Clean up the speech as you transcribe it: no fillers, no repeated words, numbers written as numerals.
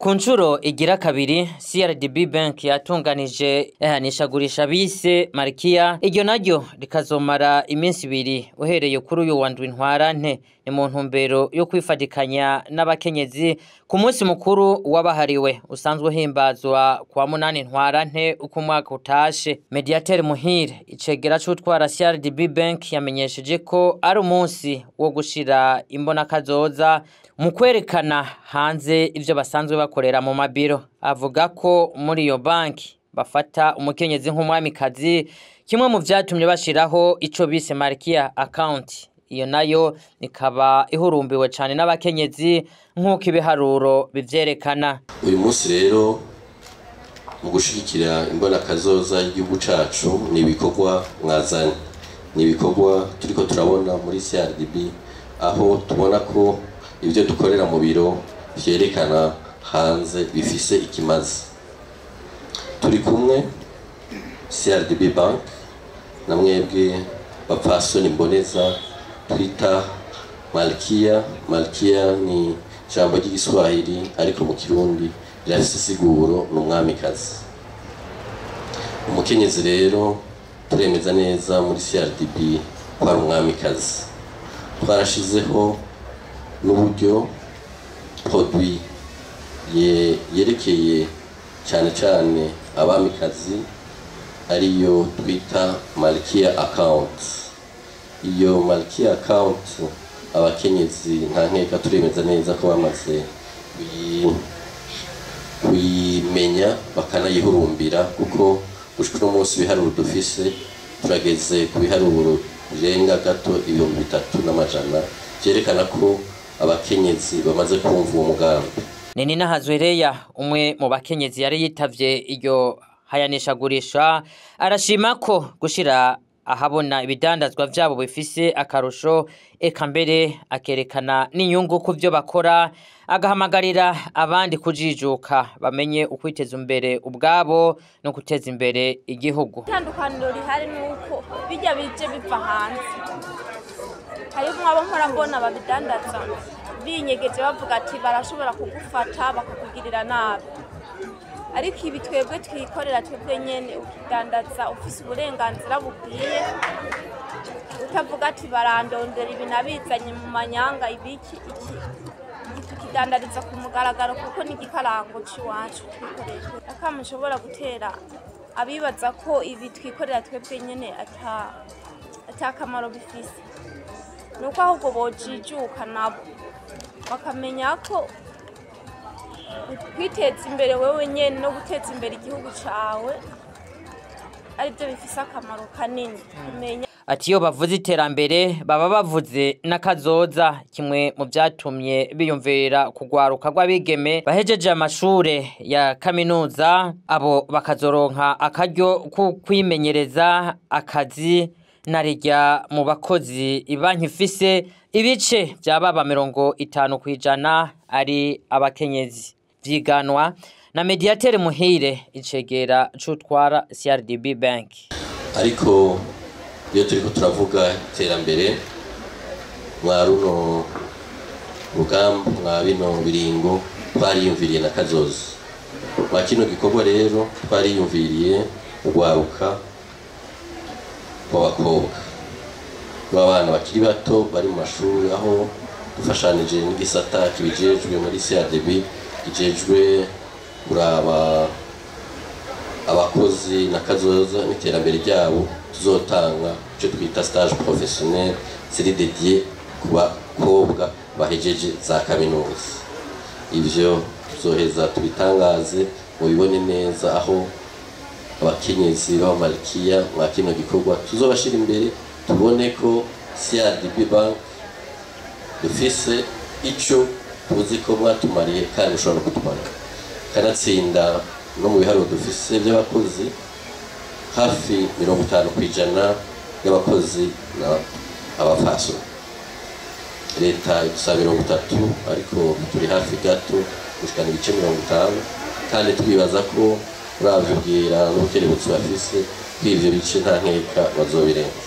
Ku nshuro igira kabiri CRDB Bank yatunganije ihanishagurisha bise Malkia, iryo naryo rikazomara iminsi 2 uhereye kuri uyu wa ndwi ntwarante, ni mu ntumbero yo kwifadikanya n'abakenyezi ku munsi mukuru wabahariwe usanzwe himbazwa kwa 8 ntwarante uko umwaka utashe. Mediateur Muhire icegera c'utwara CRDB Bank yamenyesheje ko ari umunsi wo gushira imbona kazoza mu kwerekana hanze ivyo basanzwe bakorera mu mabiro. Avuga ko muri iyo banki bafata umukenyezi nk'umwamikazi, kimwe mu vyatumye bashiraho ico bise Malkia account. Iyo nayo ikaba ihurumbiwe cyane n'abakenyezi nk'uko ibiharuro bivyerekana. Uyu munsi rero mu gushigikira imbona kazoza y'igihugu cacu ni ibikorwa mwazanye, ni ibikorwa turiko turabona muri CRDB, aho tubona ko ibyo dukorera mu biro vyerekana hanze bifise ikimazi. Turi kumwe CRDB Bank na mwebwe bapfasoni mboneza twita Malkia. Malkia ni jambo ry'igiswahili ariko mu Kirundi rirafise siguro n'umwamikazi. Umukenyezi rero turemeza neza muri CRDB ko ari umwamikazi. Twarashizeho n'uburyo produit yerekeye cyane abamikazi ariyo twita Malkia account. Iyo Malkia account abakenyezi nta nkeka turemeza neza ko bamaze kuyimenya bakanayihurumbira, kuko gushika umunsi biharuro dufise turageze ku biharuro birenga gato 3,300 vyerekana ko abakenyezi bamaze kumva uwo mugambi. Nina Hazwereya, umwe mu bakenyezi yari yitavye iryo hayanishagurisha, arashima ko gushira ahabona ibidandazwa vyabo bifise akarusho, eka mbere akerekana n'inyungu ku byo bakora, agahamagarira abandi kujijuka bamenye ukwiteza imbere ubwabo no guteza imbere igihugu. Itandukaniro rihari nuko bijya bije biva hanze. Hayo mwabo nkora mbona babidandaza binyegeje bavuga ati barashobora kugufata bakakugirira nabi, ariko ibi twebwe twikorera twebwe nyene ukidandaza ufise uburenganzira bukwiye, utavuga ati barandondera ibi nabizanye mu manyanga ibiki iki tukidandariza ku mugaragaro kuko ni igikarango ciwacu twikorera. Akamushobora gutera abibaza ko ibi twikorera twebwe nyene atakamaro bifise, nuko ahubwo bojijuka nabo bakamenya ko kwiteza imbere wewe nyene no guteza imbere igihugu cawe ari byo bifise akamaro kanini. Kumenya ati iyo bavuze iterambere baba bavuze n'akazoza, kimwe mu byatumye biyumvira kugwaruka rw'abigeme bahejeje amashure ya kaminuza, abo bakazoronka akaryo kwimenyereza akazi narijya mu bakozi ibanki ifise ibice byababa 50% ari abakenyezi. Vyiganwa na Mediateur Muhire icegera c'utwara CRDB Bank. Ariko iyo turiko turavuga iterambere mwaruno rugamba mwa bino biringo twariyumviriye na kazoza. Mwa kino gikorwa rero twariyumviriye ugwaruka w'abakobwa b'abana bakiri bato bari mu mashuri, aho dufashanije n'igisata kibijejwe muri CRDB kijejwe kuraba abakozi na kazoza n'iterambere ryabo. Tuzotanga icyo twita stage professionnel seri dédié ku bakobwa bahejeje za kaminuza. Ivyo tuzoheza tubitangaze mubibone neza, aho abakenyezi ba Malkia mwa kino gikorwa tuzobashira imbere, tubone ko CRDB Bank dufise ico tuzi ko mwatumariye kandi ushobora kutwara. Kanatsinda no mu biharuro dufise by'abakozi hafi 50% y'abakozi na abafaso. Leta idusaba 30, ariko turi hafi gato gushikana ibice 50, kandi twibaza ko uravubwira n'ukerebutse bafise kw'ivyo bice nta nkeka bazobirenga.